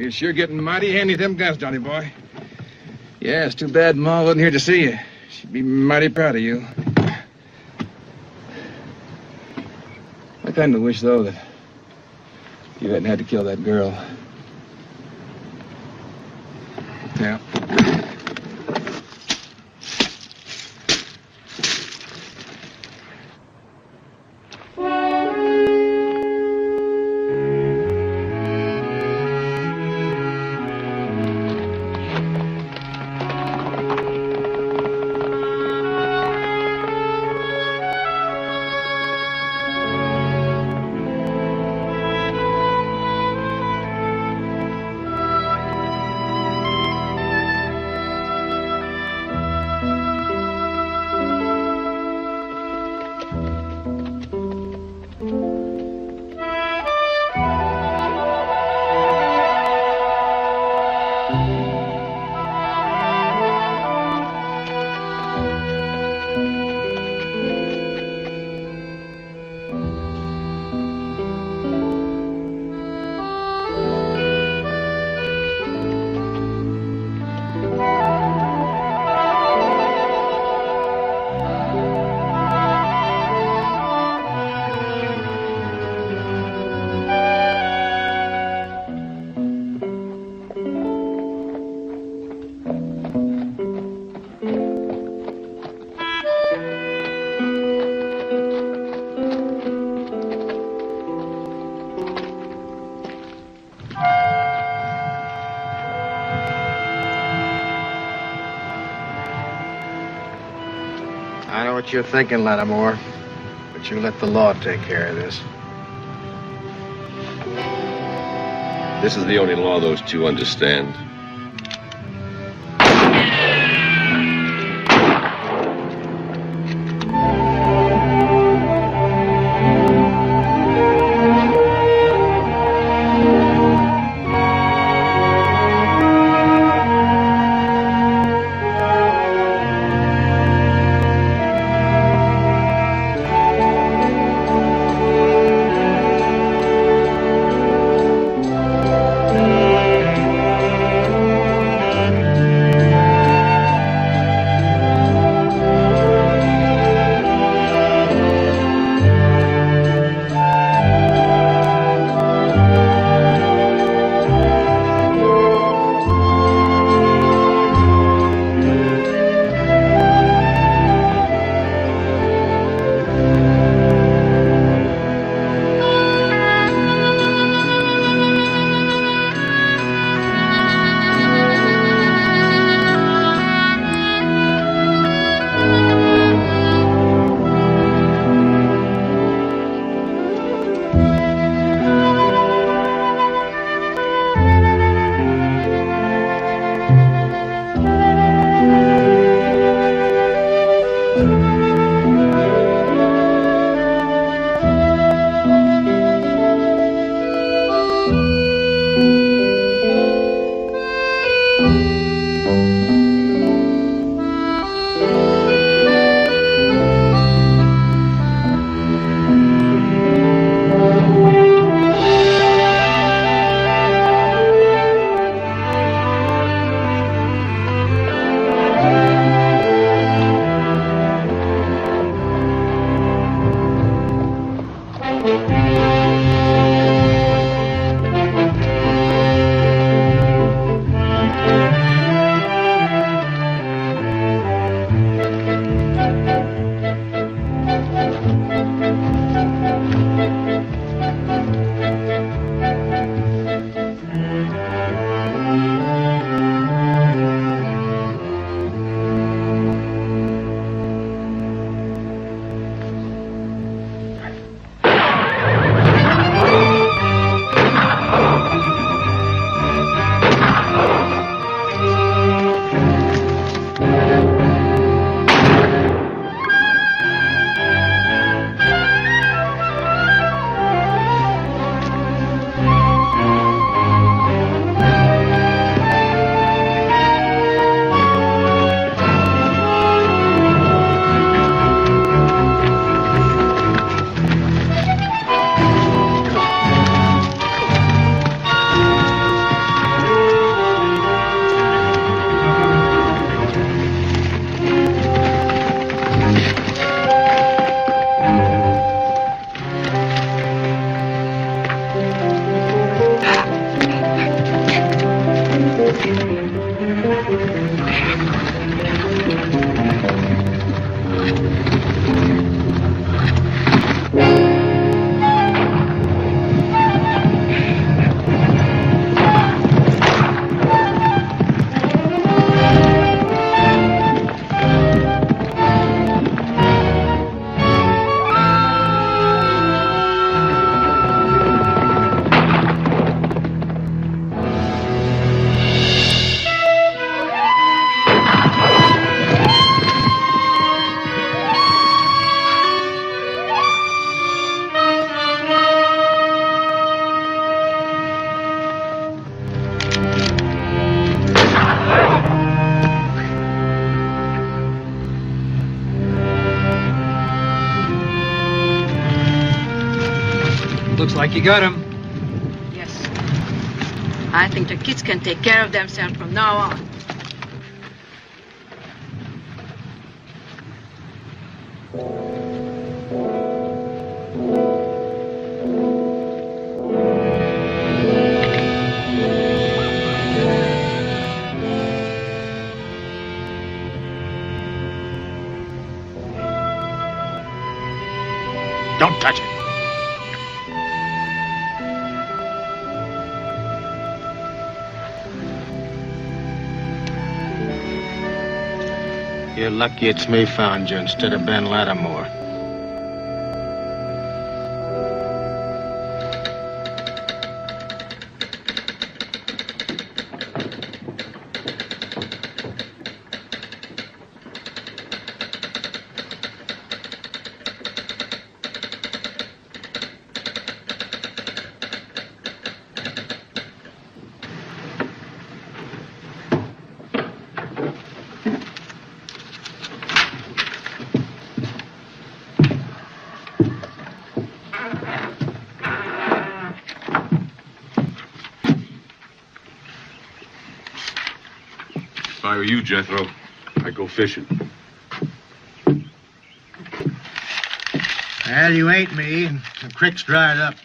You're sure getting mighty handy with them guns, Johnny boy. Yeah, it's too bad Ma wasn't here to see you. She'd be mighty proud of you. I kind of wish, though, that you hadn't had to kill that girl. Yeah. I know what you're thinking, Lattimore, but you let the law take care of this. This is the only law those two understand. Looks like you got him. Yes. I think the kids can take care of themselves from now on. Don't touch it. You're lucky it's me found you instead of Ben Lattimore. If I were you, Jethro, I'd go fishing. Well, you ain't me. The creek's dried up.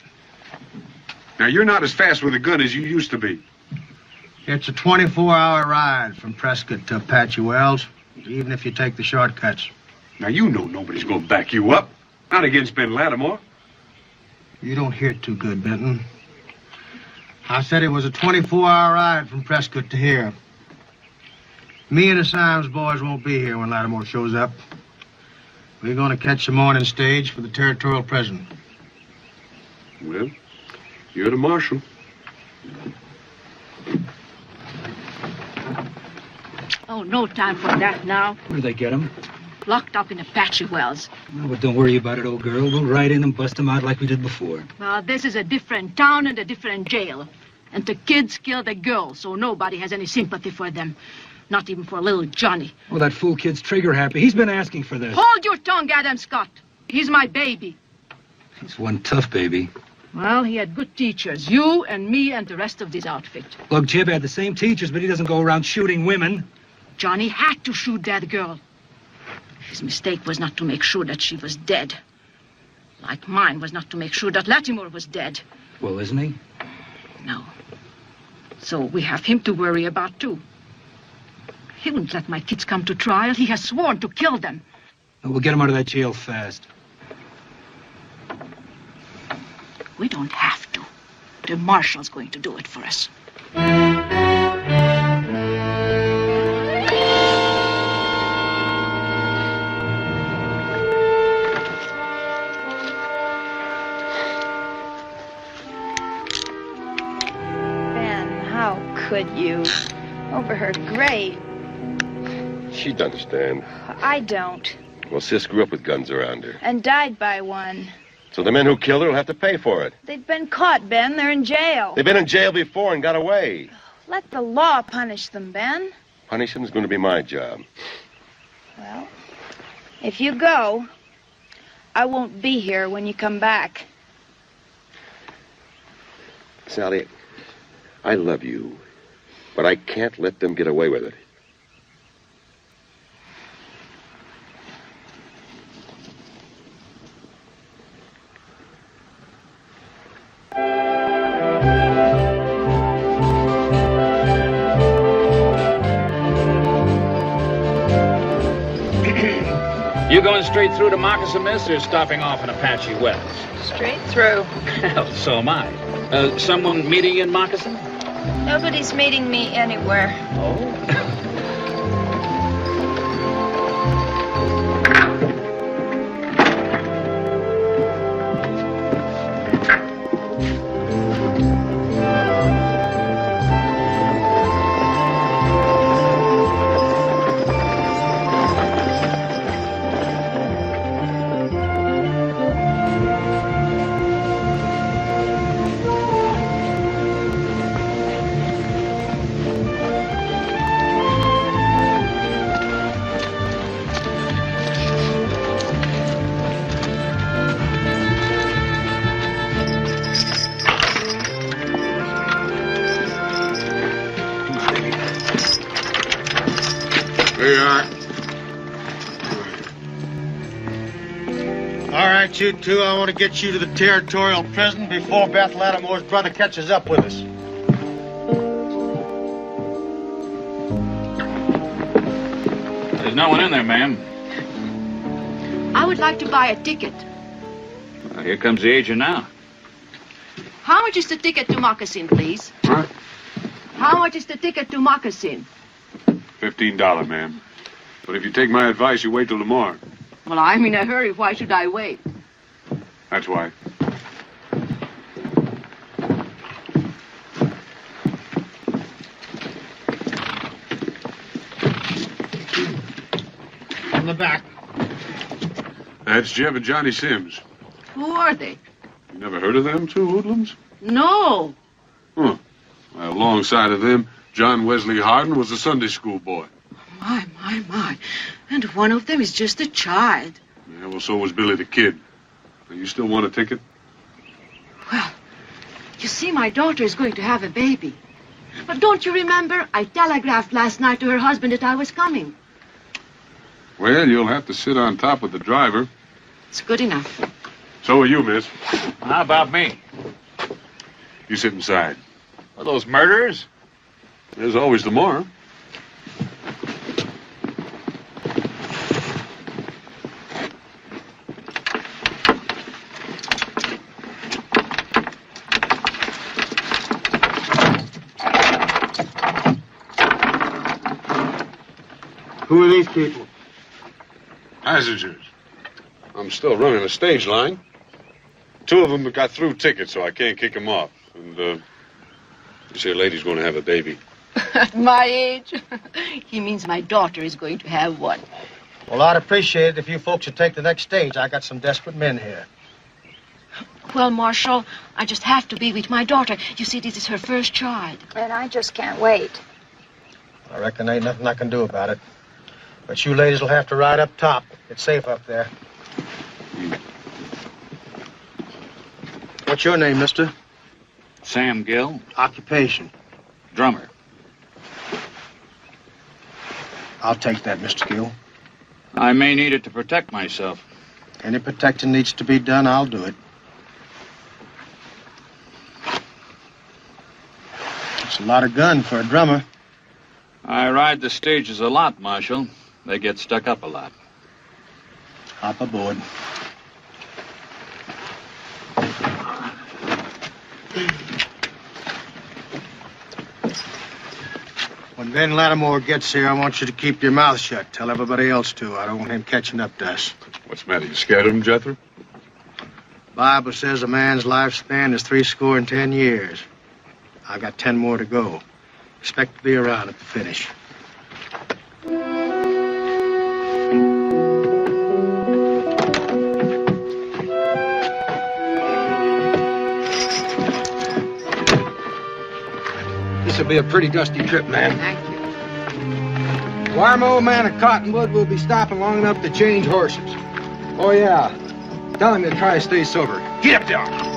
Now, you're not as fast with a gun as you used to be. It's a 24-hour ride from Prescott to Apache Wells, even if you take the shortcuts. Now, you know nobody's going to back you up. Not against Ben Lattimore. You don't hear too good, Benton. I said it was a 24-hour ride from Prescott to here. Me and the Symes boys won't be here when Lattimore shows up. We're going to catch the morning stage for the territorial prison. Well, you're the marshal. Oh, no time for that now. Where did they get him? Locked up in Apache Wells. Oh, but don't worry about it, old girl. We'll ride in and bust them out like we did before. Well, this is a different town and a different jail. And the kids killed a girl, so nobody has any sympathy for them. Not even for little Johnny. Oh, that fool kid's trigger happy. He's been asking for this. Hold your tongue, Adam Scott. He's my baby. He's one tough baby. Well, he had good teachers. You and me and the rest of this outfit. Look, Jib had the same teachers, but he doesn't go around shooting women. Johnny had to shoot that girl. His mistake was not to make sure that she was dead. Like mine was not to make sure that Lattimore was dead. Well, isn't he? No. So we have him to worry about, too. He wouldn't let my kids come to trial. He has sworn to kill them. Well, we'll get him out of that jail fast. We don't have to. The marshal's going to do it for us. Ben, how could you? Over her grave. She'd understand. I don't. Well, Sis grew up with guns around her. And died by one. So the men who killed her will have to pay for it. They've been caught, Ben. They're in jail. They've been in jail before and got away. Let the law punish them, Ben. Punishing is going to be my job. Well, if you go, I won't be here when you come back. Sally, I love you, but I can't let them get away with it. You going straight through to Moccasin, miss, or stopping off in Apache Wells? Straight through. Hell, so am I. Someone meeting in Moccasin? Nobody's meeting me anywhere. Oh. get you two. I want to get you to the territorial prison before Beth Lattimore's brother catches up with us. There's no one in there, ma'am. I would like to buy a ticket. Well, here comes the agent now. How much is the ticket to Moccasin, please? Huh? How much is the ticket to Moccasin? $15, ma'am. But if you take my advice, you wait till tomorrow. Well, I'm in a hurry. Why should I wait? That's why. On the back. That's Jeb and Johnny Sims. Who are they? You never heard of them two hoodlums? No. Huh. Well, alongside of them, John Wesley Harden was a Sunday school boy. My. And one of them is just a child. Yeah, well, so was Billy the Kid. Now, you still want a ticket? Well, you see, my daughter is going to have a baby. But don't you remember? I telegraphed last night to her husband that I was coming. Well, you'll have to sit on top of the driver. It's good enough. So are you, miss. How about me? You sit inside. Are those murderers? There's always tomorrow. Who are these people? Passengers. I'm still running a stage line. Two of them have got through tickets, so I can't kick them off. And, you say a lady's going to have a baby. At my age? He means my daughter is going to have one. Well, I'd appreciate it if you folks would take the next stage. I got some desperate men here. Well, Marshal, I just have to be with my daughter. You see, this is her first child. And I just can't wait. I reckon there ain't nothing I can do about it. But you ladies will have to ride up top. It's safe up there. What's your name, mister? Sam Gill, Occupation. drummer. I'll take that, Mr. Gill. I may need it to protect myself. Any protecting needs to be done, I'll do it. It's a lot of gun for a drummer. I ride the stages a lot, Marshal. They get stuck up a lot. Hop aboard. When Ben Lattimore gets here, I want you to keep your mouth shut. Tell everybody else to. I don't want him catching up to us. What's the matter? You scared of him, Jethro? Bible says a man's lifespan is 10 years. I got 10 more to go. Expect to be around at the finish. This'll be a pretty dusty trip, man. Thank you. Wire my old man at Cottonwood will be stopping long enough to change horses. Oh, yeah. Tell him to try to stay sober. Get up there.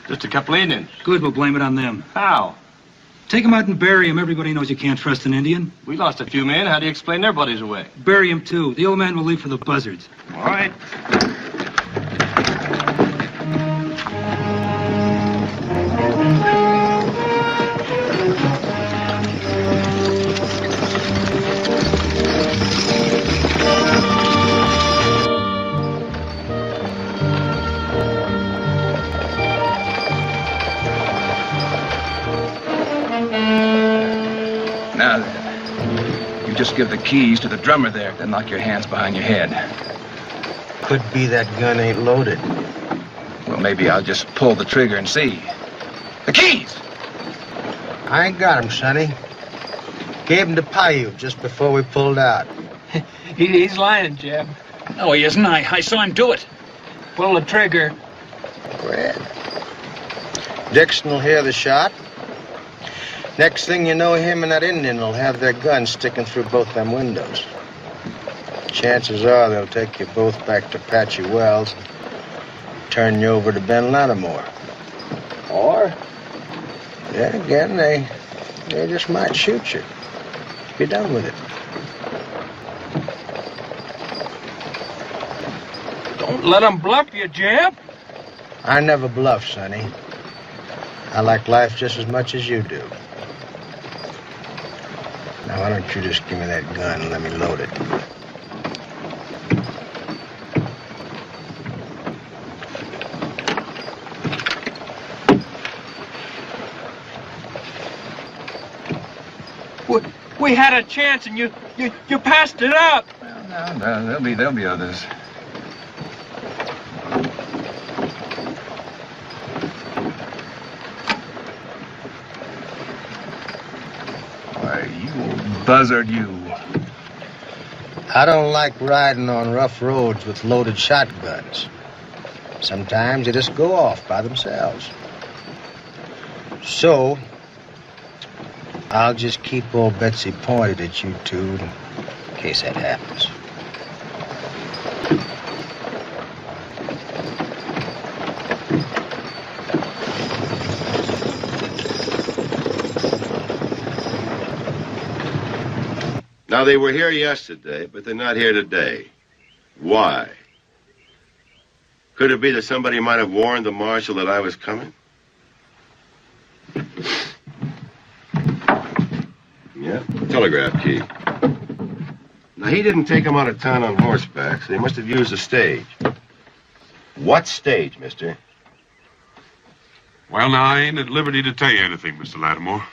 Just a couple Indians. Good, we'll blame it on them. How? Take 'em out and bury 'em. Everybody knows you can't trust an Indian. We lost a few men. How do you explain their buddies away? Bury 'em too. The old man will leave for the buzzards. All right. Now then, you just give the keys to the drummer there, then lock your hands behind your head. Could be that gun ain't loaded. Well, maybe I'll just pull the trigger and see. The keys! I ain't got 'em, Sonny. Gave 'em to Paiute just before we pulled out. He's lying, Jeb. No, he isn't. I saw him do it. Pull the trigger. Well, Dixon will hear the shot. Next thing you know, him and that Indian will have their guns sticking through both them windows. Chances are they'll take you both back to Apache Wells and turn you over to Ben Lattimore. Or, then again, they just might shoot you. Be done with it. Don't let him bluff you, Jeb. I never bluff, Sonny. I like life just as much as you do. Now, why don't you just give me that gun and let me load it? We had a chance and you passed it up. Well, no, there'll be others. Why, you old buzzard, you. I don't like riding on rough roads with loaded shotguns. Sometimes they just go off by themselves. So, I'll just keep old Betsy pointed at you two in case that happens. Now, they were here yesterday, but they're not here today. Why? Could it be that somebody might have warned the marshal that I was coming? Yeah, telegraph key. Now, he didn't take him out of town on horseback, so he must have used a stage. What stage, mister? Well, now, I ain't at liberty to tell you anything, Mr. Lattimore.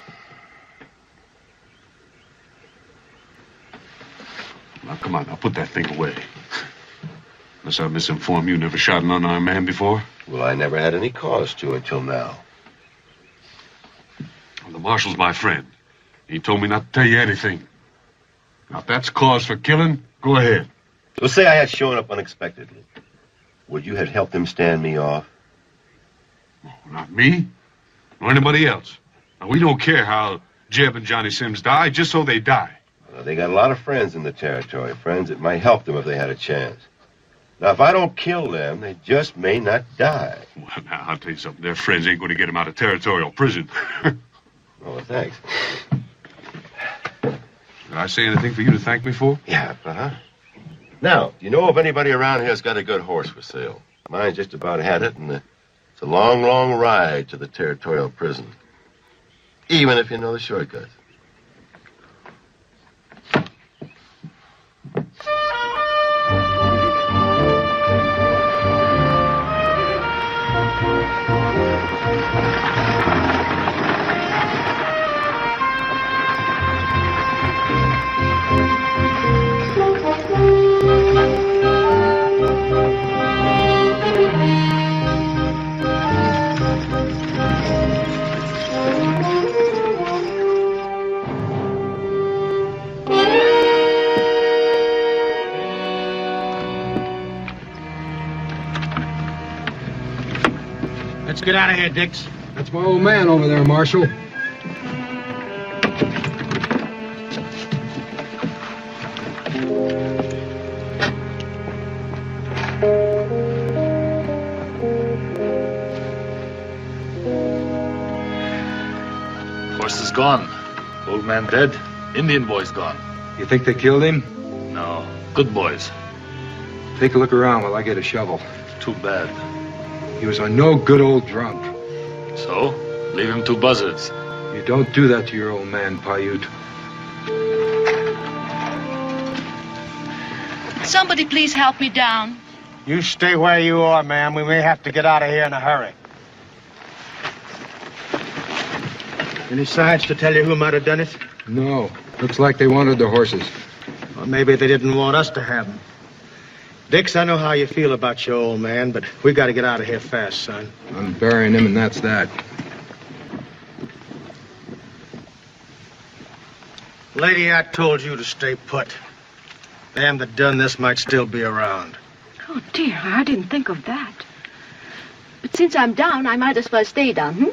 Now, come on, now, put that thing away. Unless I misinform you, never shot an unarmed man before? Well, I never had any cause to until now. Well, the marshal's my friend. He told me not to tell you anything. Now, if that's cause for killing, go ahead. So say I had shown up unexpectedly. Would you have helped him stand me off? Not me, or anybody else. Now, we don't care how Jeb and Johnny Sims die just so they die. Well, they got a lot of friends in the territory, friends that might help them if they had a chance. Now, if I don't kill them, they just may not die. Well, now, I'll tell you something. Their friends ain't going to get them out of territorial prison. Oh, thanks. Did I say anything for you to thank me for? Yeah, uh-huh. Now, do you know if anybody around here's got a good horse for sale? Mine just about had it, and it's a long, long ride to the territorial prison. Even if you know the shortcut. Let's get out of here, Dix. That's my old man over there, Marshal. Horse is gone. Old man dead. Indian boys gone. You think they killed him? No. Good boys. Take a look around while I get a shovel. Too bad. He was a no good old drunk. So? Leave him to buzzards. You don't do that to your old man, Paiute. Somebody please help me down. You stay where you are, ma'am. We may have to get out of here in a hurry. Any signs to tell you who might have done it? No. Looks like they wanted the horses. Or maybe they didn't want us to have them. Dix, I know how you feel about your old man, but we got to get out of here fast, son. I'm burying him, and that's that. Lady, I told you to stay put. Them that done this might still be around. Oh, dear, I didn't think of that. But since I'm down, I might as well stay down,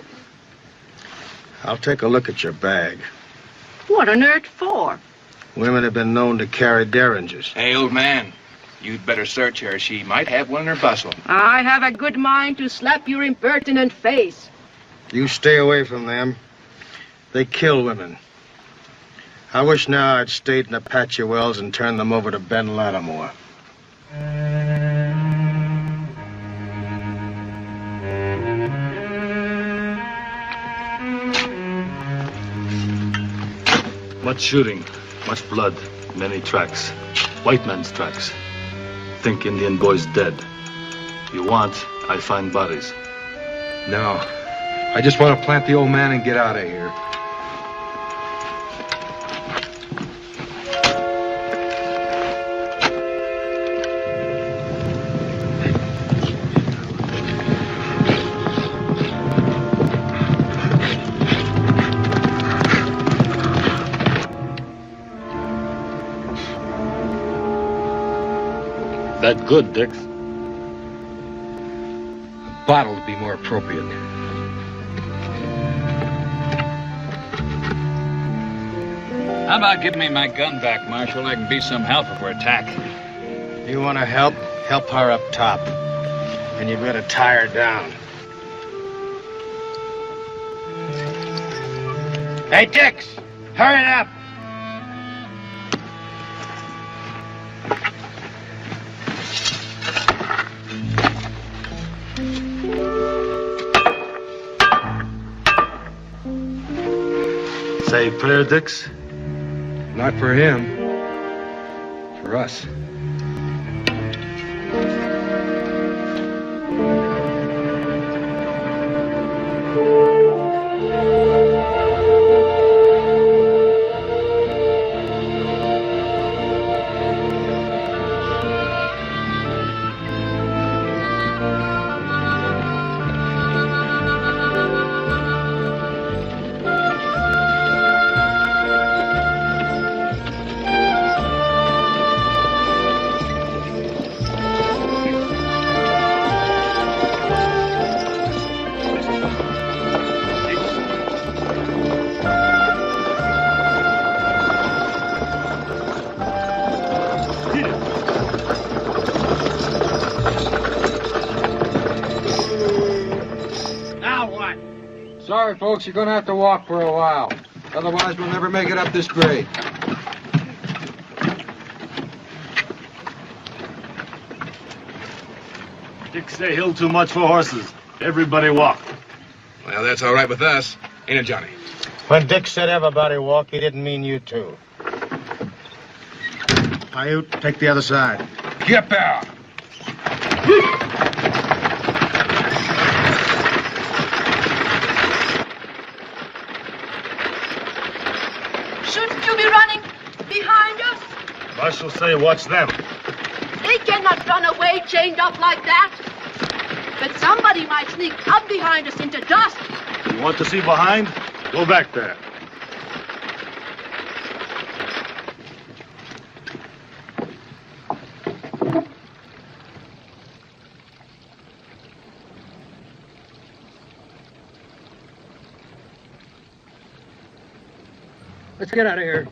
I'll take a look at your bag. What on earth for? Women have been known to carry derringers. Hey, old man, you'd better search her. She might have one in her bustle. I have a good mind to slap your impertinent face. You stay away from them. They kill women. I wish now I'd stayed in Apache Wells and turned them over to Ben Lattimore. Much shooting, much blood, many tracks. White man's tracks. Think Indian boys dead. You want, I find bodies. No. I just want to plant the old man and get out of here. That good, Dix. A bottle would be more appropriate. How about giving me my gun back, Marshal? I can be some help if we're attacked. You want to help? Help her up top. And you better tie her down. Hey, Dix! Hurry it up! Say prayer, Dix? Not for him. For us. Sorry, folks, you're gonna have to walk for a while. Otherwise, we'll never make it up this grade. Dick say hill too much for horses. Everybody walk. Well, that's all right with us. Ain't it, Johnny? When Dick said everybody walk, he didn't mean you two. Paiute, take the other side. Get there! Shouldn't you be running behind us? Marshal say watch them. They cannot run away chained up like that. But somebody might sneak up behind us into dusk. You want to see behind? Go back there. Let's get out of here.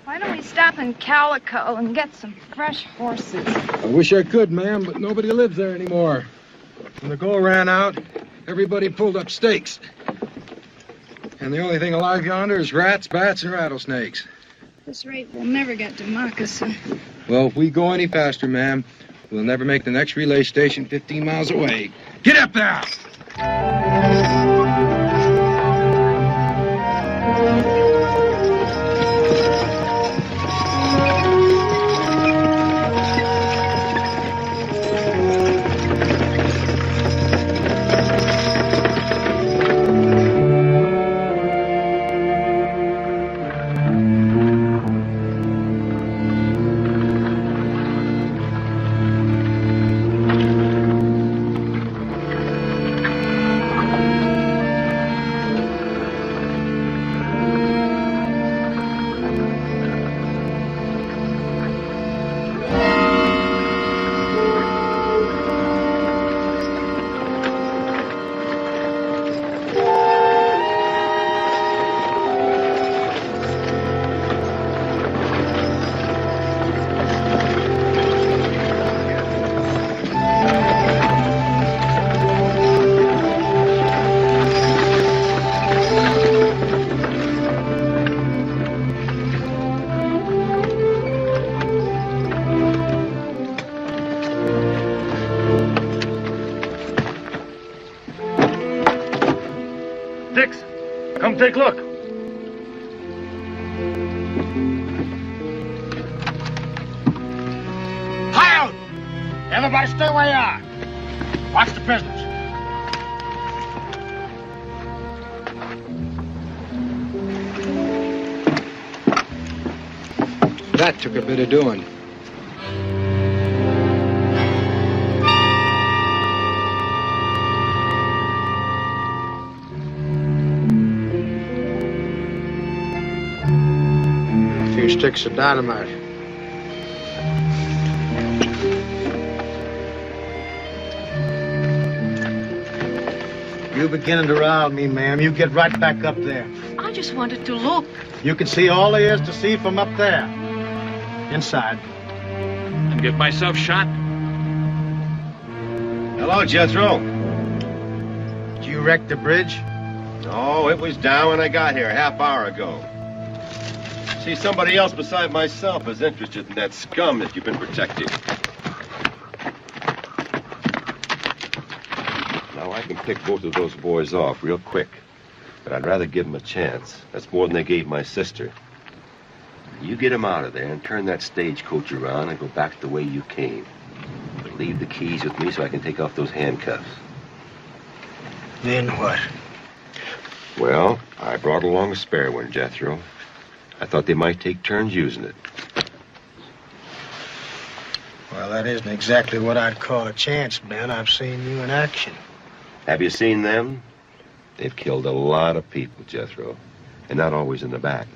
Why don't we stop in Calico and get some fresh horses? I wish I could, ma'am, but nobody lives there anymore. When the gold ran out, everybody pulled up stakes. And the only thing alive yonder is rats, bats, and rattlesnakes. At this rate, we'll never get to Moccasin. Well, if we go any faster, ma'am, we'll never make the next relay station 15 miles away. Get up there! Dix, come take a look. Out! Everybody stay where you are. Watch the prisoners. That took a bit of doing. A few sticks of dynamite. You beginning to rile me, ma'am. You get right back up there. I just wanted to look. You can see all there is to see from up there. Inside. And get myself shot? Hello, Jethro. Did you wreck the bridge? No, it was down when I got here a half hour ago. See, somebody else beside myself is interested in that scum that you've been protecting. Now, I can pick both of those boys off real quick, but I'd rather give them a chance. That's more than they gave my sister. You get them out of there and turn that stagecoach around and go back the way you came. But leave the keys with me so I can take off those handcuffs. Then what? Well, I brought along a spare one, Jethro. I thought they might take turns using it. Well, that isn't exactly what I'd call a chance, Ben. I've seen you in action. Have you seen them? They've killed a lot of people, Jethro, and not always in the back.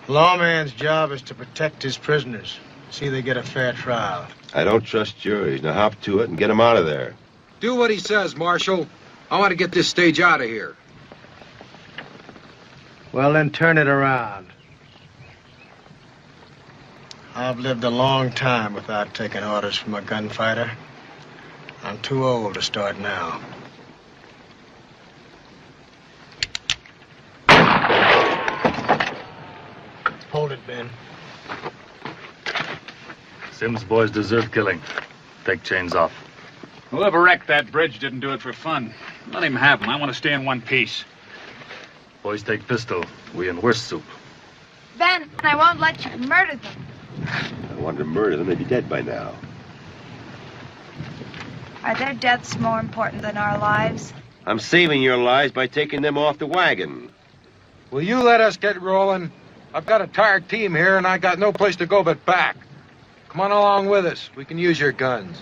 Lawman's job is to protect his prisoners. See they get a fair trial. I don't trust juries. Now hop to it and get them out of there. Do what he says, Marshal. I want to get this stage out of here. Well, then turn it around. I've lived a long time without taking orders from a gunfighter. I'm too old to start now. Hold it, Ben. Sims boys deserve killing. Take chains off. Whoever wrecked that bridge didn't do it for fun. Let him have them. I want to stay in one piece. Boys take pistol. We in worse soup. Ben, I won't let you murder them. I wanted to murder them. They'd be dead by now. Are their deaths more important than our lives? I'm saving your lives by taking them off the wagon. Will you let us get rolling? I've got a tired team here, and I got no place to go but back. Come on along with us. We can use your guns.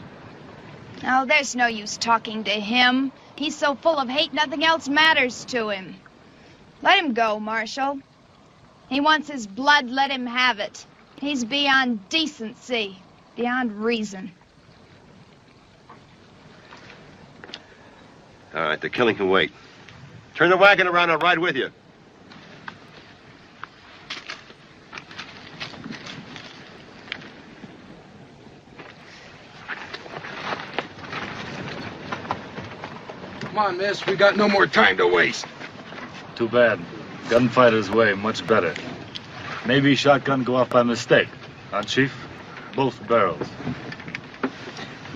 Oh, there's no use talking to him. He's so full of hate, nothing else matters to him. Let him go, Marshal. He wants his blood, let him have it. He's beyond decency, beyond reason. All right, the killing can wait. Turn the wagon around, I'll ride with you. Come on, miss. We got no more time to waste. Too bad. Gunfighter's way, much better. Maybe shotgun go off by mistake. Huh, Chief? Both barrels.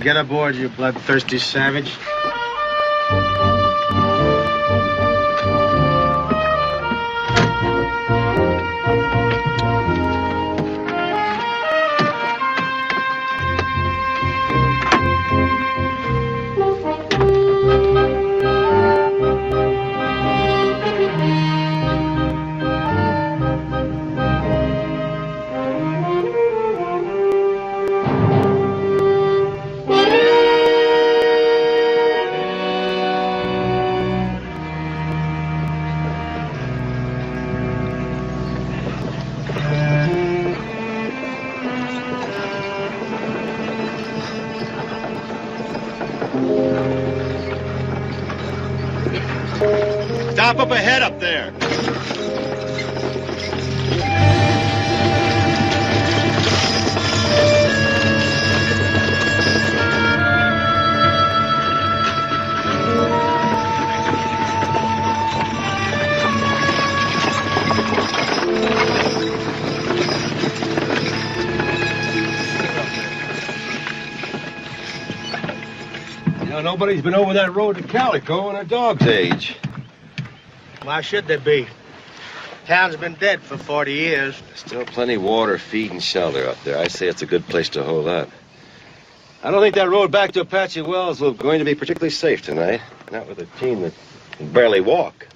Get aboard, you bloodthirsty savage. Stop up ahead up there. You know, nobody's been over that road to Calico in a dog's age. Why should there be? Town's been dead for 40 years. Still plenty of water, feed, and shelter up there. I say it's a good place to hold up. I don't think that road back to Apache Wells is going to be particularly safe tonight. Not with a team that can barely walk.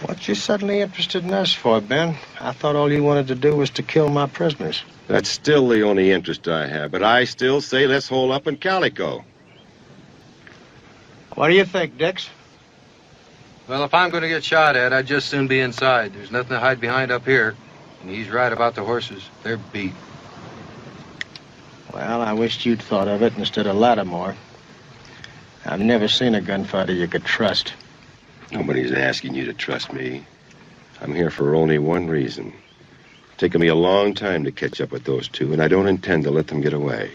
What you suddenly interested in us for, Ben? I thought all you wanted to do was to kill my prisoners. That's still the only interest I have, but I still say let's hold up in Calico. What do you think, Dix? Well, if I'm going to get shot at, I'd just soon be inside. There's nothing to hide behind up here. And he's right about the horses. They're beat. Well, I wished you'd thought of it instead of Lattimore. I've never seen a gunfighter you could trust. Nobody's asking you to trust me. I'm here for only one reason. It's taken me a long time to catch up with those two, and I don't intend to let them get away.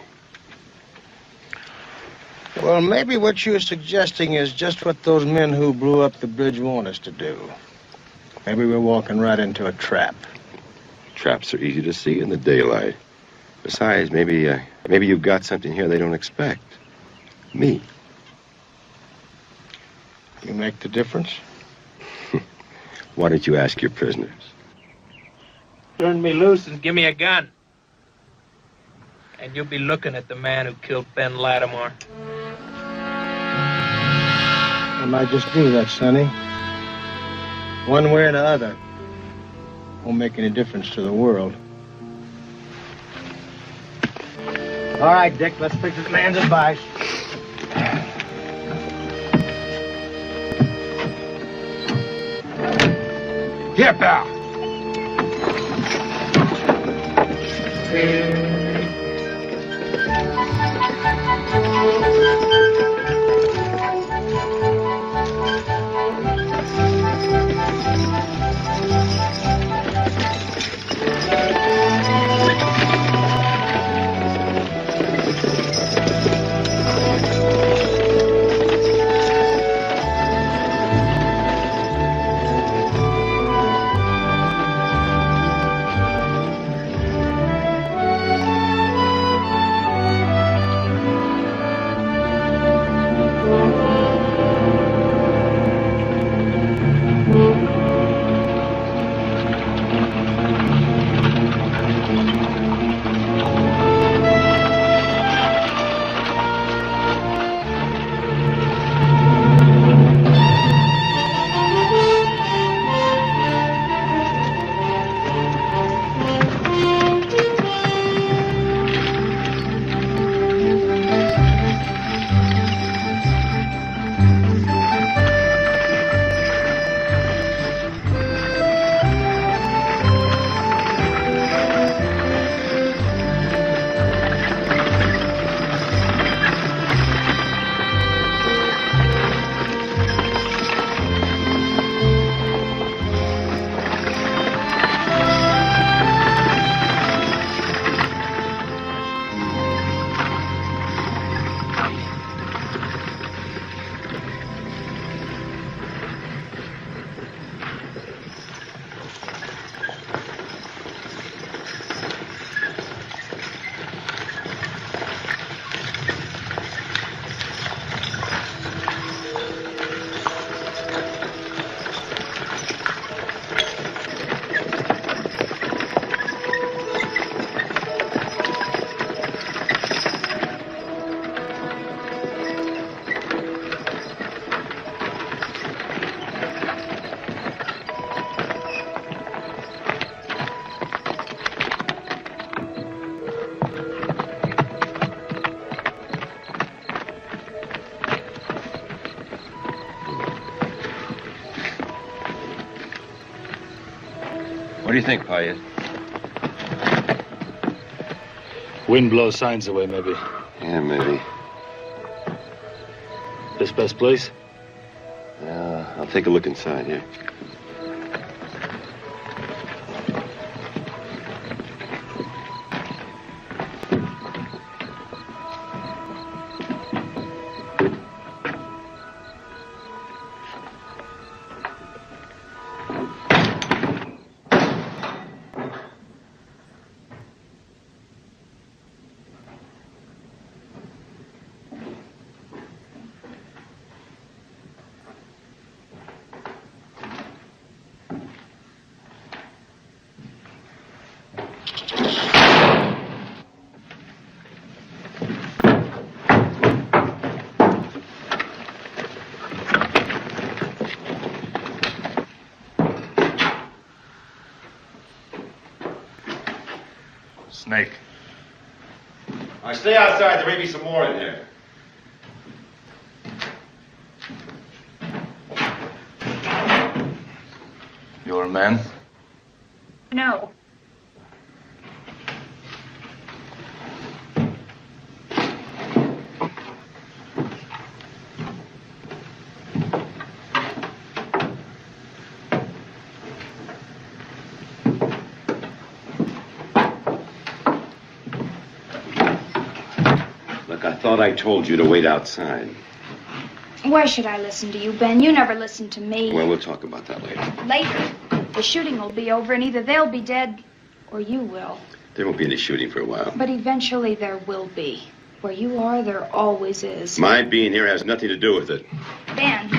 Well, maybe what you're suggesting is just what those men who blew up the bridge want us to do. Maybe we're walking right into a trap. Traps are easy to see in the daylight. Besides, maybe you've got something here they don't expect. Me. You make the difference? Why don't you ask your prisoners? Turn me loose and give me a gun. And you'll be looking at the man who killed Ben Lattimore. I might just do that, Sonny. One way or the other. won't make any difference to the world. All right, Dick, let's pick this man's advice. Here, pal. What do you think, Payette? Wind blows signs away, maybe. Yeah, maybe. This best place? I'll take a look inside here. Snake. All right, stay outside. There may be some more in there. You're a man? No. Look, I thought I told you to wait outside. Why should I listen to you, Ben? You never listen to me. Well, we'll talk about that later. Later, the shooting will be over, and either they'll be dead or you will. There won't be any shooting for a while. But eventually there will be. Where you are, there always is. My being here has nothing to do with it. Ben,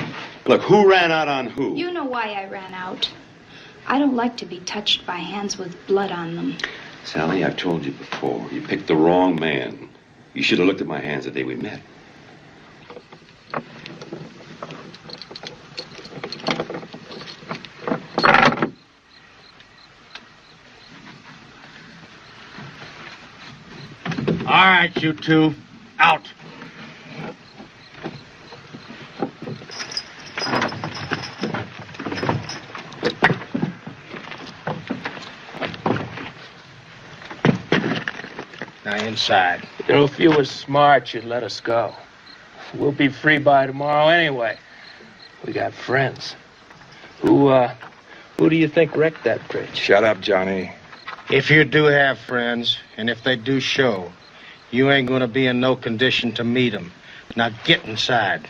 Look, who ran out on who? you know why I ran out. I don't like to be touched by hands with blood on them. Sally, I've told you before. You picked the wrong man. You should have looked at my hands the day we met. right, you two. Out. Now inside. You know, if you were smart, you'd let us go. We'll be free by tomorrow anyway. We got friends. Who do you think wrecked that bridge? Shut up, Johnny. If you do have friends, and if they do show, you ain't gonna be in no condition to meet them. Now get inside.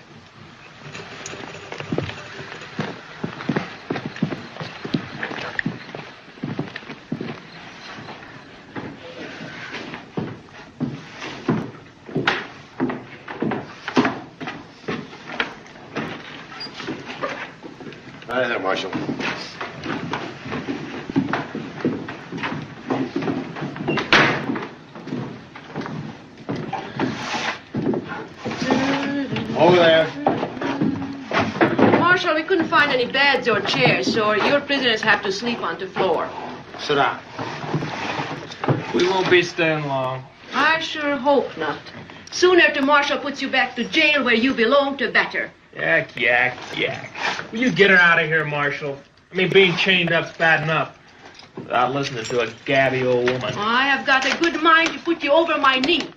Hi there, Marshal. Over there. Marshal, we couldn't find any beds or chairs, so your prisoners have to sleep on the floor. Sit down. We won't be staying long. I sure hope not. Sooner the marshal puts you back to jail where you belong, the better. Yak, yak, yak. Will you get her out of here, Marshal? I mean, being chained up's bad enough. Without listening to a gabby old woman. I have got a good mind to put you over my knee.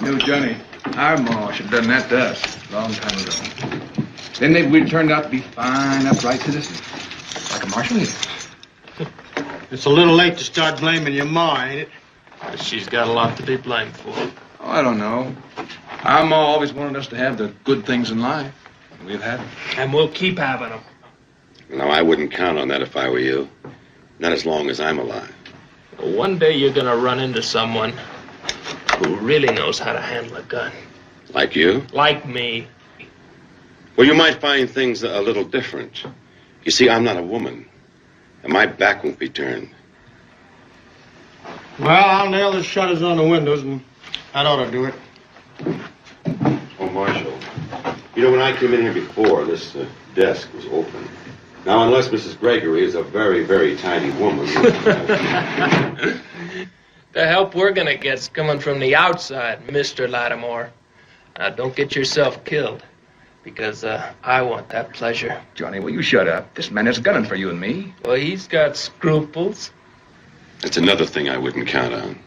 No, Johnny. Our ma should have done that to us a long time ago. Then maybe we'd turned out to be fine, upright citizens. Like a marshal is. It's a little late to start blaming your ma, ain't it? She's got a lot to be blamed for. Oh, I don't know. Our ma always wanted us to have the good things in life. And we've had them. And we'll keep having them. No, I wouldn't count on that if I were you. Not as long as I'm alive. One day you're gonna run into someone who really knows how to handle a gun. Like you? Like me. Well, you might find things a little different. You see, I'm not a woman. And my back won't be turned. Well, I'll nail the shutters on the windows, and that ought to do it. Oh, Marshal. You know, when I came in here before, this desk was open. Now, unless Mrs. Gregory is a very, very tiny woman. The help we're gonna get's coming from the outside, Mr. Lattimore. Now, don't get yourself killed, because I want that pleasure. Johnny, will you shut up? This man is gunning for you and me. Well, he's got scruples. That's another thing I wouldn't count on.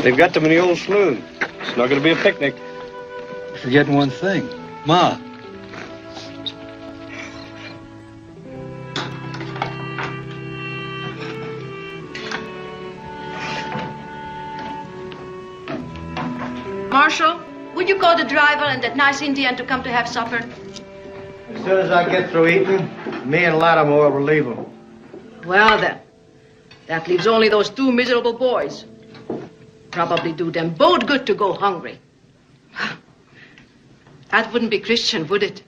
They've got them in the old saloon. It's not going to be a picnic. You're forgetting one thing. Ma. Marshal, would you call the driver and that nice Indian to come to have supper? As soon as I get through eating, me and Lattimore will leave them. Well, then. That leaves only those two miserable boys. Probably do them both good to go hungry. That wouldn't be Christian, would it?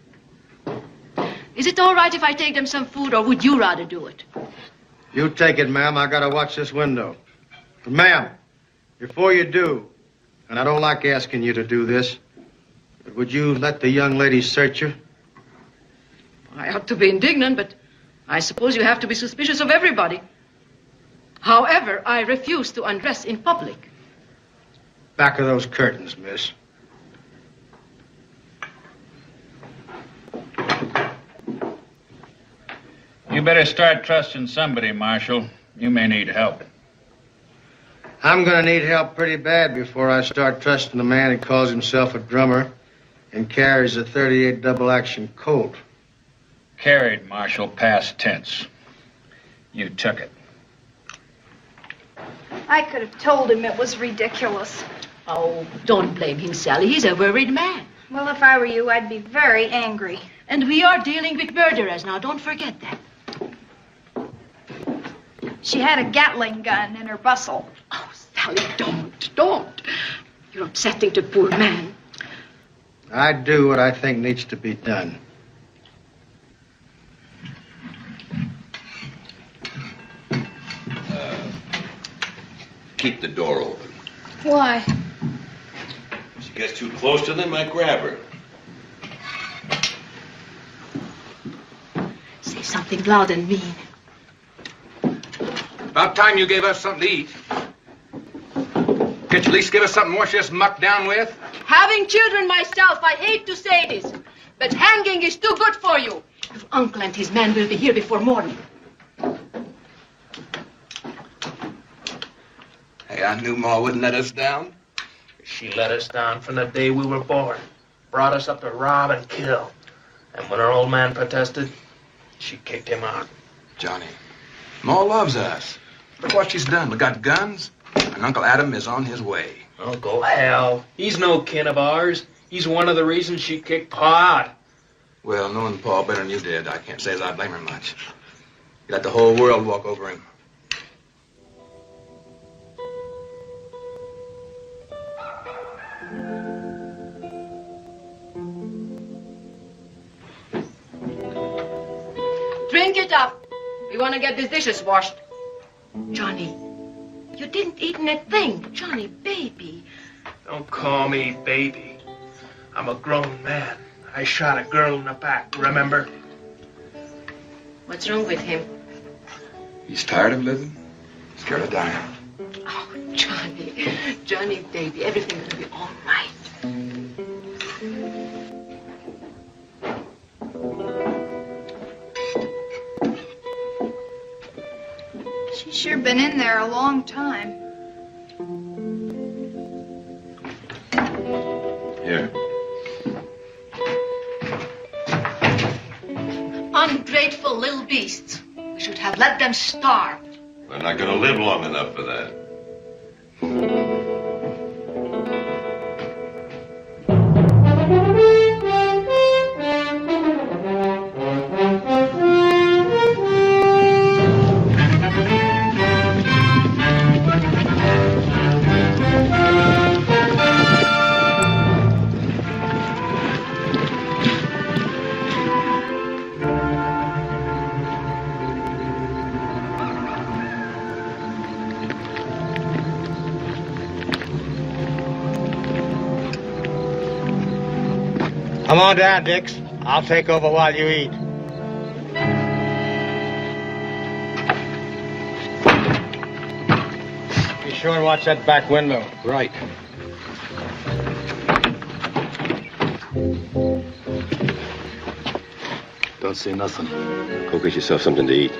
Is it all right if I take them some food, or would you rather do it? You take it, ma'am. I gotta watch this window. But, ma'am, before you do, and I don't like asking you to do this, but would you let the young lady search you? I ought to be indignant, but I suppose you have to be suspicious of everybody. However, I refuse to undress in public. Back of those curtains, miss. You better start trusting somebody, Marshal. You may need help. I'm gonna need help pretty bad before I start trusting the man who calls himself a drummer and carries a .38 double-action Colt. Carried, Marshal, past tense. You took it. I could have told him it was ridiculous. Oh, don't blame him, Sally. He's a worried man. Well, if I were you, I'd be very angry. And we are dealing with murderers now. Don't forget that. She had a Gatling gun in her bustle. Oh, Sally, don't. You're upsetting the poor man. I do what I think needs to be done. Keep the door open. Why? gets too close to them, I grab her. Say something loud and mean. About time you gave us something to eat. Can't you at least give us something more to just muck down with? Having children myself, I hate to say this, but hanging is too good for you. Your uncle and his man will be here before morning. Hey, I knew Ma wouldn't let us down. She let us down from the day we were born. Brought us up to rob and kill. And when our old man protested, she kicked him out. Johnny, Ma loves us. Look what she's done. We got guns, and Uncle Adam is on his way. Oh, go hell. He's no kin of ours. He's one of the reasons she kicked Pa out. Well, knowing Paul better than you did, I can't say that I blame her much. You let the whole world walk over him. Drink it up. We want to get these dishes washed. Johnny, you didn't eat anything. Johnny, baby. Don't call me baby. I'm a grown man. I shot a girl in the back, remember? What's wrong with him? He's tired of living, scared of dying. Oh, Johnny. Johnny, baby, everything will be all right. She's sure been in there a long time. Here. Ungrateful little beasts. We should have let them starve. We're not going to live long enough for that. Come on down, Dix. I'll take over while you eat. Be sure and watch that back window. Right. Don't say nothing. Go get yourself something to eat.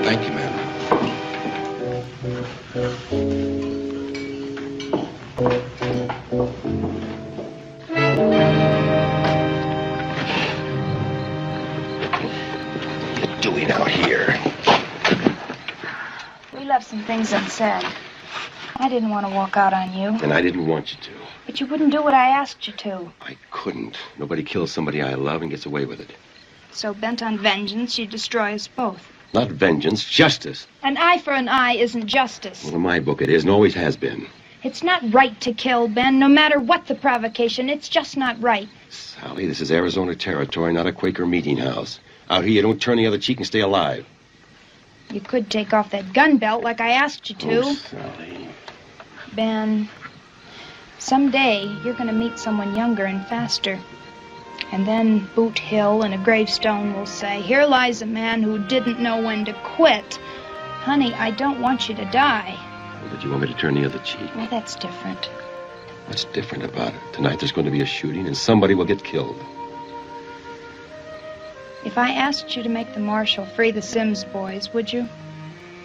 Thank you, ma'am. What are you doing out here? We left some things unsaid. I didn't want to walk out on you, And I didn't want you to. but you wouldn't do what I asked you to. I couldn't. Nobody kills somebody I love and gets away with it. So bent on vengeance, you'd destroy us both. Not vengeance, justice. An eye for an eye isn't justice. Well, in my book it is and always has been. It's not right to kill, Ben, no matter what the provocation. It's just not right. Sally, this is Arizona territory, not a Quaker meeting house. Out here, you don't turn the other cheek and stay alive. You could take off that gun belt like I asked you to. Oh, Sally. Ben, someday you're going to meet someone younger and faster. And then Boot Hill and a gravestone will say, "Here lies a man who didn't know when to quit." Honey, I don't want you to die. Well, did you want me to turn the other cheek? Well, that's different. What's different about it? Tonight there's going to be a shooting and somebody will get killed. If I asked you to make the marshal free the Sims boys, would you?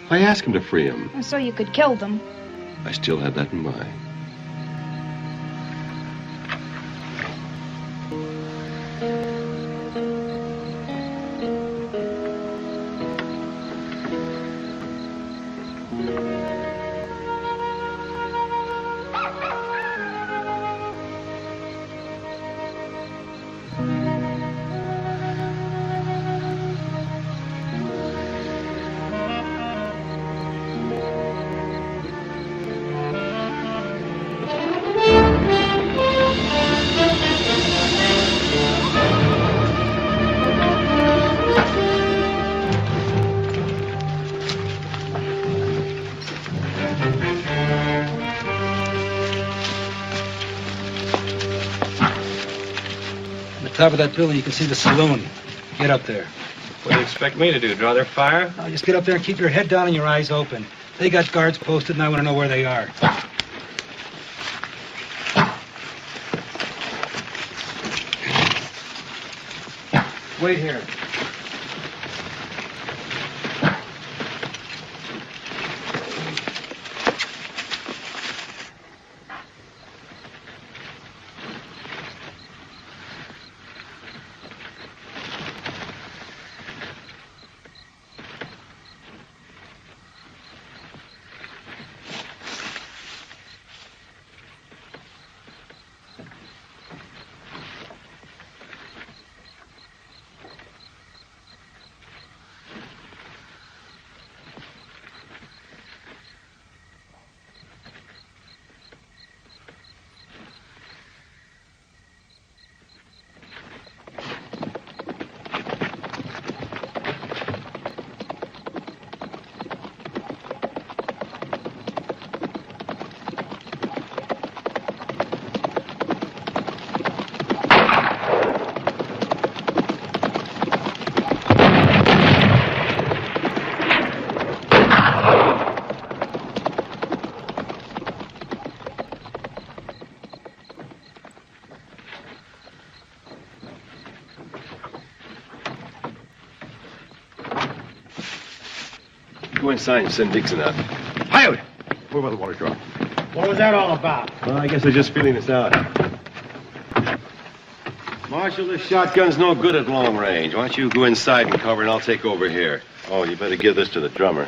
I asked him to free him. So you could kill them. I still have that in mind. top of that building, you can see the saloon. Get up there. What do you expect me to do, draw their fire? Now, just get up there and keep your head down and your eyes open. They got guards posted, and I want to know where they are. Wait here. Go inside and send Dixon out. Coyote! Where about the water drop? What was that all about? Well, I guess they're just feeling us out. Marshal, this shotgun's no good at long range. Why don't you go inside and cover, and I'll take over here. Oh, you better give this to the drummer.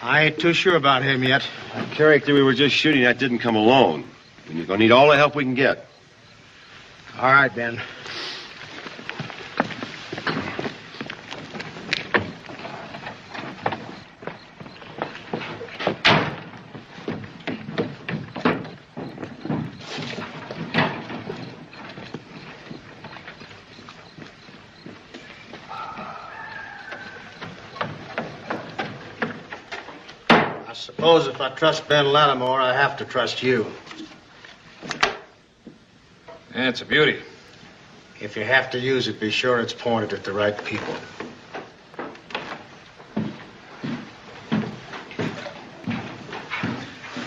I ain't too sure about him yet. That character we were just shooting at didn't come alone. You're gonna need all the help we can get. All right, Ben. I suppose if I trust Ben Lattimore, I have to trust you. Yeah, it's a beauty. If you have to use it, be sure it's pointed at the right people.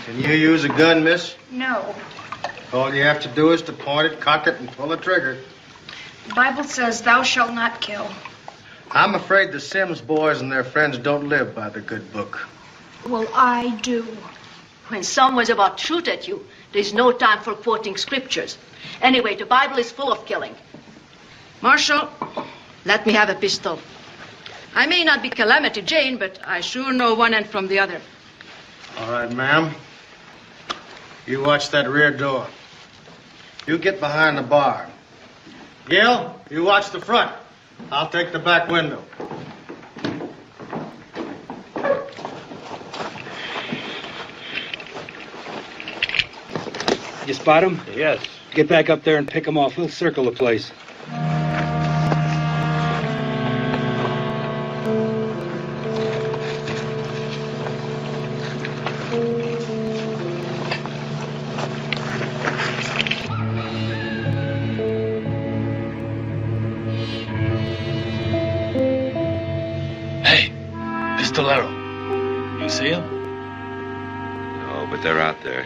Can you use a gun, miss? No. All you have to do is to point it, cock it, and pull the trigger. The Bible says, thou shalt not kill. I'm afraid the Sims boys and their friends don't live by the good book. Well, I do. When someone's about to shoot at you, there's no time for quoting scriptures. Anyway, the Bible is full of killing. Marshal, let me have a pistol. I may not be Calamity Jane, but I sure know one end from the other. All right, ma'am. You watch that rear door. You get behind the bar. Gil, you watch the front. I'll take the back window. You spot him? Yes. Get back up there and pick him off. We'll circle the place. Hey, Pistolero. You see him? No, but they're out there.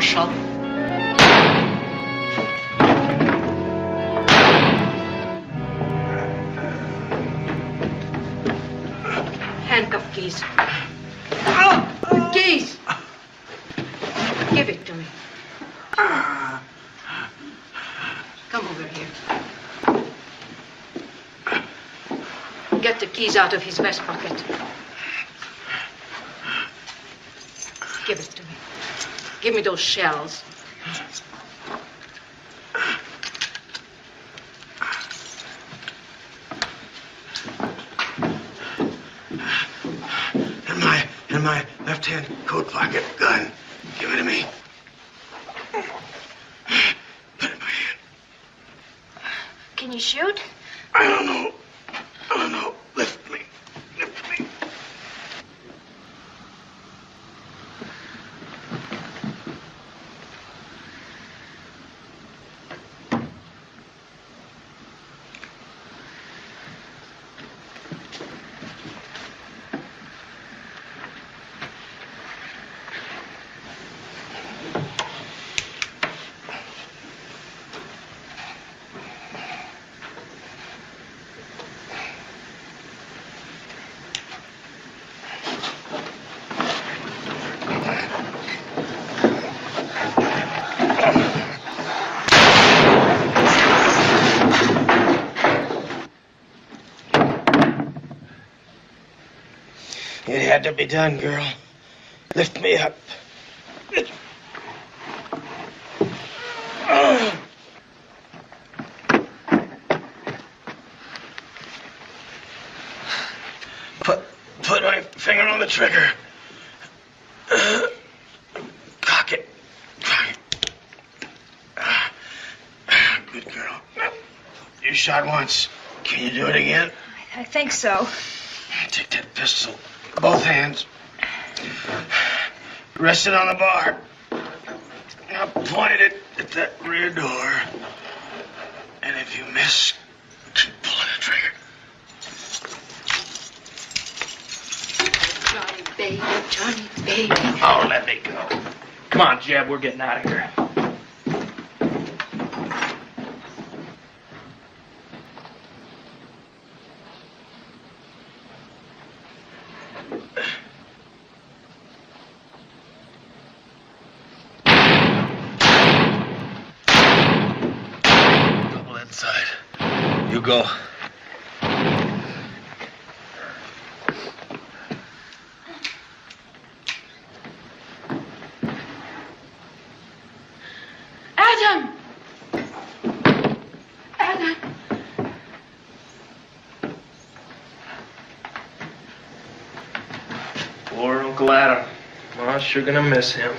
Marshal. Handcuff keys. Keys! Give it to me. Come over here. Get the keys out of his vest pocket. Give it to me. Give me those shells. In my left-hand coat pocket. Gun. Give it to me. Put it in my hand. Can you shoot? I don't know. Lift me. It had to be done, girl. Lift me up. Put my finger on the trigger. Cock it. Good girl. You shot once. Can you do it again? I think so. Take that pistol. Both hands. Rest it on the bar. Now point it at that rear door. And if you miss, keep pulling the trigger. Johnny, baby. Oh, let me go. Come on, Jeb, we're getting out of here. Double inside. You go. Adam! Adam! Poor Uncle Adam. I'm sure gonna miss him.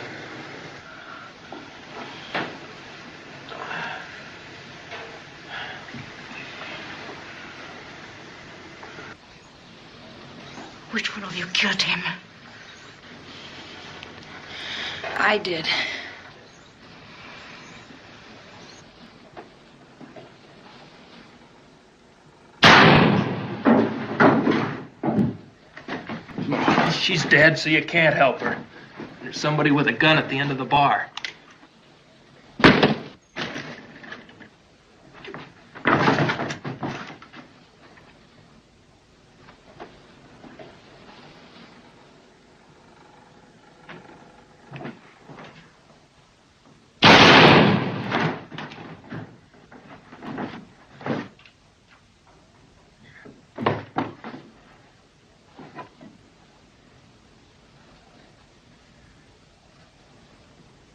Which one of you killed him? I did. She's dead, so you can't help her. There's somebody with a gun at the end of the bar.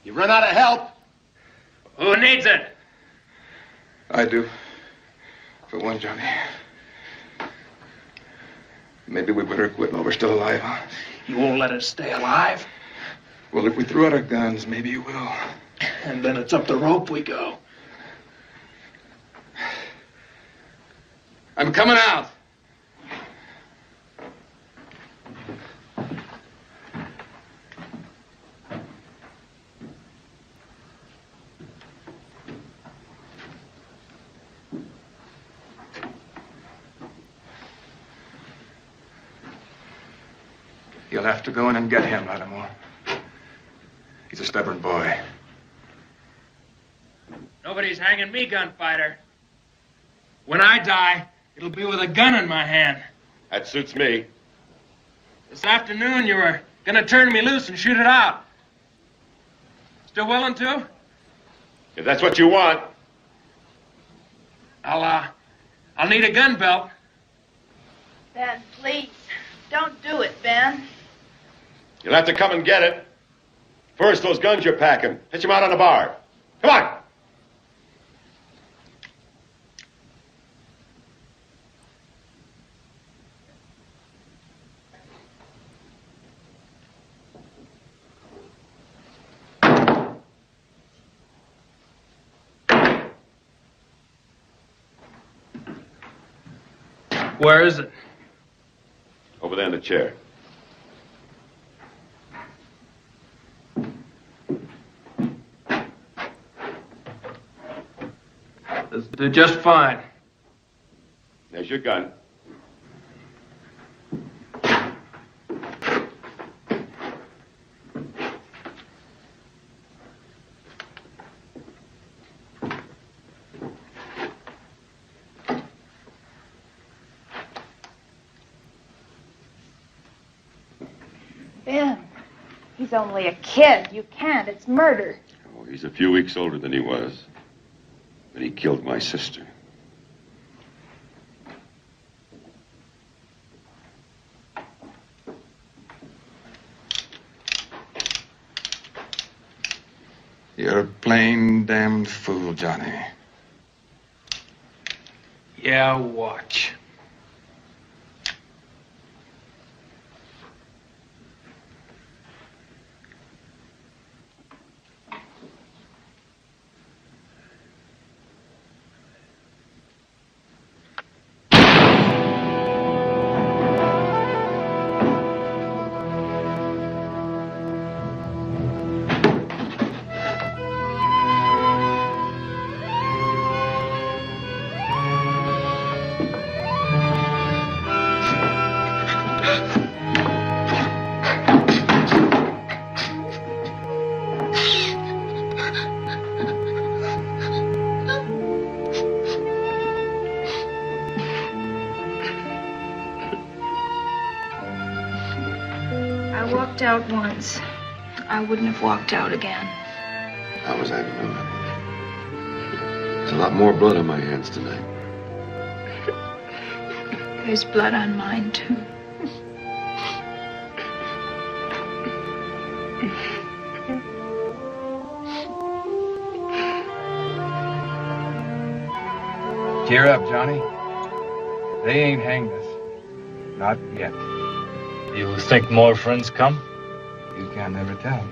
You run out of help? Who needs it? I do. For one, Johnny. Maybe we better quit while we're still alive, huh? You won't let us stay alive? Well, if we throw out our guns, maybe you will. And then it's up the rope we go. I'm coming out. You'll have to go in and get him, Lattimore. He's a stubborn boy. Nobody's hanging me, gunfighter. When I die, it'll be with a gun in my hand. That suits me. This afternoon, you were gonna turn me loose and shoot it out. Still willing to? If that's what you want. I'll need a gun belt. Ben, please. Don't do it, Ben. You'll have to come and get it. First, those guns you're packing. Pitch them out on the bar. Come on! Where is it? Over there in the chair. They're just fine. There's your gun. Ben, he's only a kid. You can't. It's murder. Oh, he's a few weeks older than he was. But he killed my sister. You're a plain damned fool, Johnny. Yeah, watch. I walked out once. I wouldn't have walked out again. How was I to know that? There's a lot more blood on my hands tonight. There's blood on mine, too. Cheer up, Johnny. They ain't hanged us. Not yet. You think more friends come? You can never tell.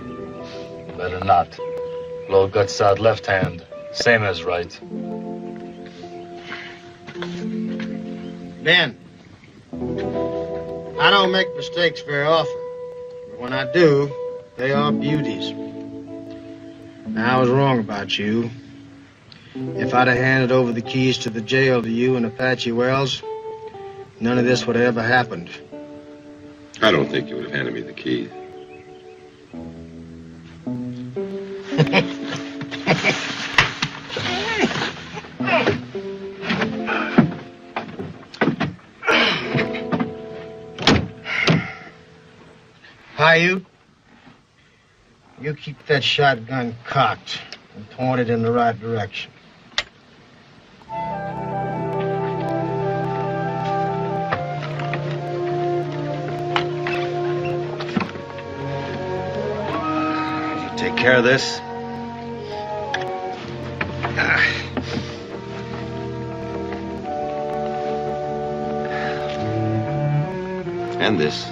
Better not. Blow guts out left hand. Same as right. Ben, I don't make mistakes very often. But when I do, they are beauties. Now, I was wrong about you. If I'd have handed over the keys to the jail to you and Apache Wells, none of this would have ever happened. I don't think you would have handed me the keys. Hi, you keep that shotgun cocked and pointed in the right direction. Take care of this. And this.